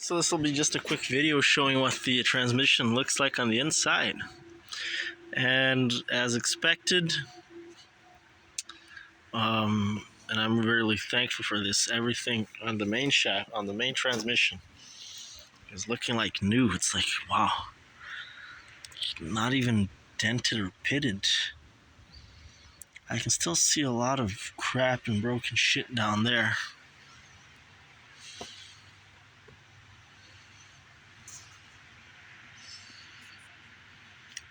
So this will be just a quick video showing what the transmission looks like on the inside. And as expected, and I'm really thankful for this, everything on the main shaft, on the main transmission, is looking like new. It's like, wow, not even dented or pitted. I can still see a lot of crap and broken shit down there.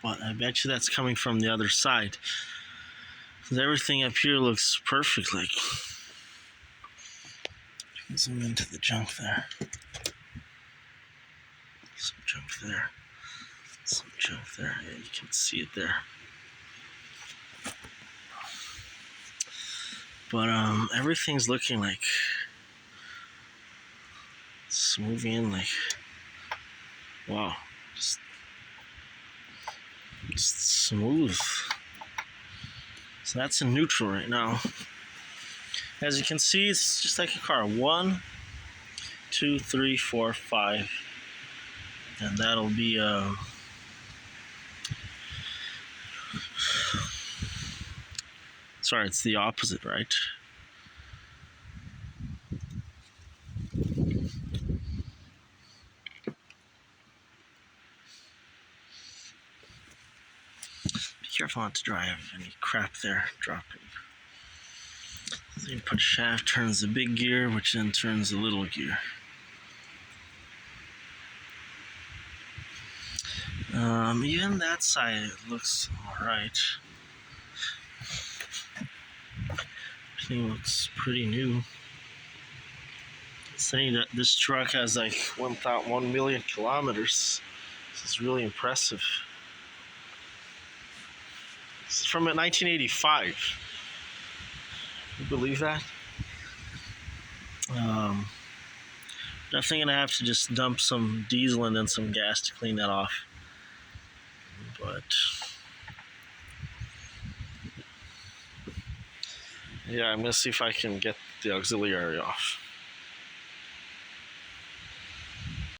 But I bet you that's coming from the other side. Because everything up here looks perfect. Like, zoom into the junk there. Some junk there. Some junk there. Yeah, you can see it there. But everything's looking like it's moving in like, wow, just smooth. So that's in neutral right now. As you can see, it's just like a car. 1, 2, 3, 4, 5, and that'll be sorry, it's the opposite, right? Be careful not to drive any crap there dropping. So you put shaft turns the big gear, which then turns the little gear. Even that side looks alright. Everything looks pretty new. It's saying that this truck has like 1 million kilometers. This is really impressive. This is from 1985. You believe that? Definitely gonna have to just dump some diesel and then some gas to clean that off. But yeah, I'm gonna see if I can get the auxiliary off.